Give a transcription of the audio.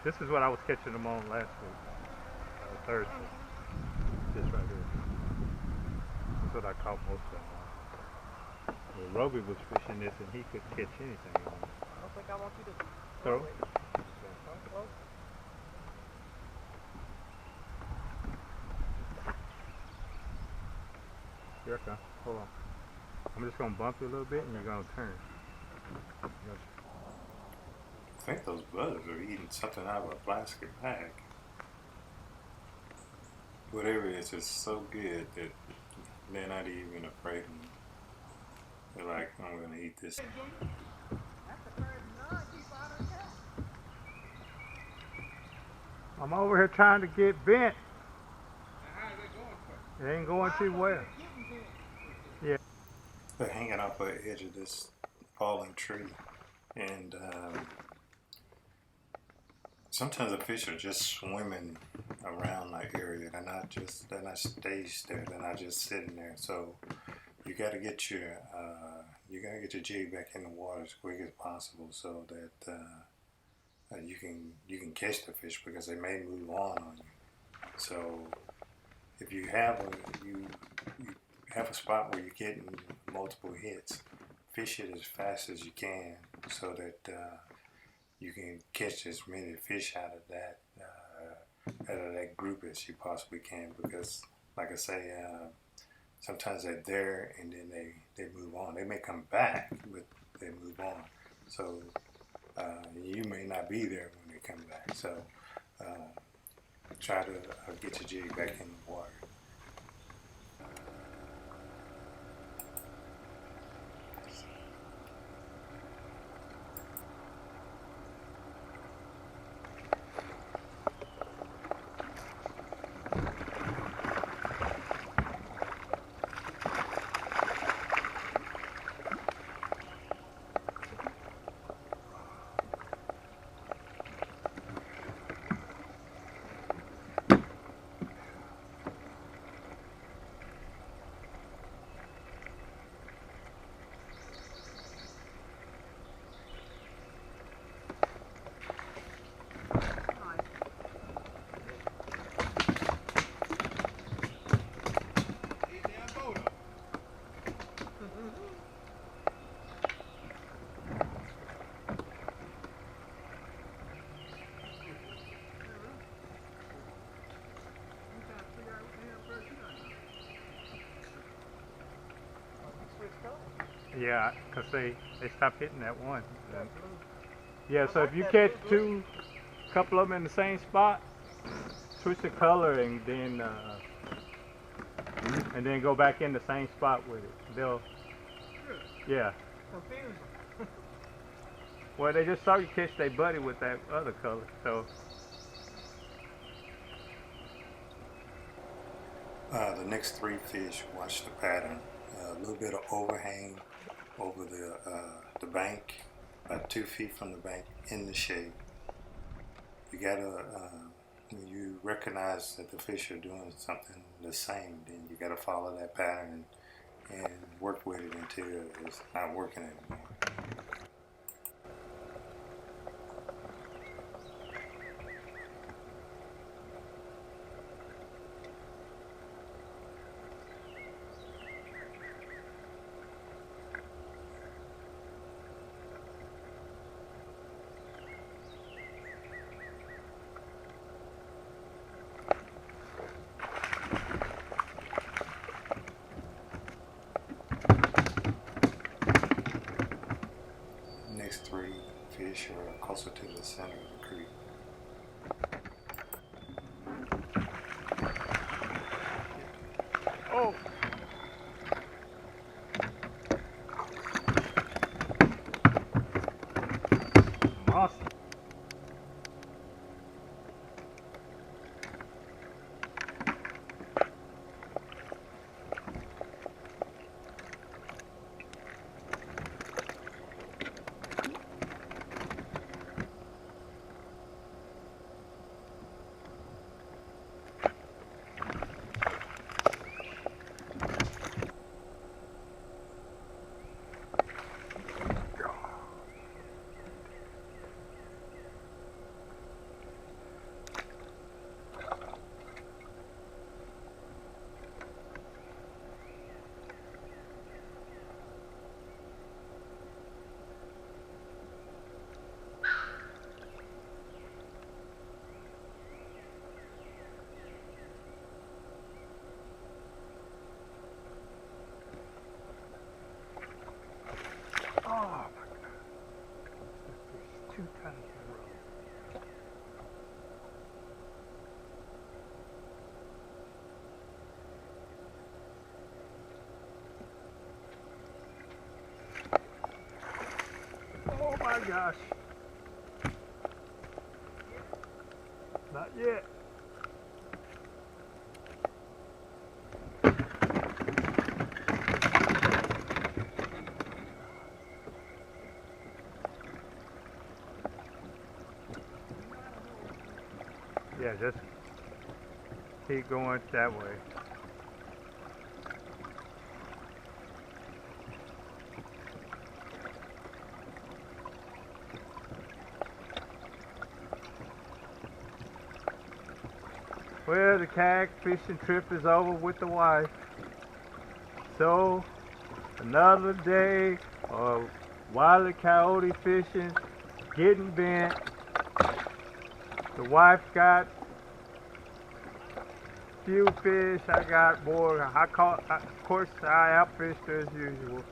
This is what I was catching them on last week, Thursday. This right here. That's what I caught most of them on. Well, Roby was fishing this and he couldn't catch anything on it. I don't think I want you to throw it. it. Come close. Here I come. Hold on. I'm just gonna bump you a little bit and you're gonna turn. I think those buzzers are eating something out of a plastic bag. Whatever it is, it's so good that they're not even afraid of me. They're like, I'm gonna eat this. I'm over here trying to get bent. It ain't going too well. Yeah. They're hanging off the edge of this falling tree, and sometimes the fish are just swimming around that area. They're not staged there. They're not just sitting there. So you got to get your jig back in the water as quick as possible, so that you can catch the fish, because they may move on you. So if you have a spot where you're getting multiple hits, fish it as fast as you can, so that you can catch as many fish out of that group as you possibly can. Because, like I say, sometimes they're there and then they move on. They may come back, but they move on. So you may not be there when they come back. So try to get your jig back in the water. Yeah, because they stopped hitting that one. Yeah, so if you catch couple of them in the same spot, switch the color and then go back in the same spot with it. They'll, yeah. Well, they just saw you catch their buddy with that other color, so. The next three fish, watch the pattern. A little bit of overhang over the bank, about 2 feet from the bank in the shade. You gotta, when you recognize that the fish are doing something the same, then you gotta follow that pattern and work with it until it's not working anymore. Next three fish are closer to the center of the creek. Oh! Awesome. my gosh. Not yet. Yeah, just keep going that way. Well, the kayak fishing trip is over with the wife. So, another day of wily coyote fishing, getting bent. The wife got few fish, I got more. Of course, I outfished her as usual.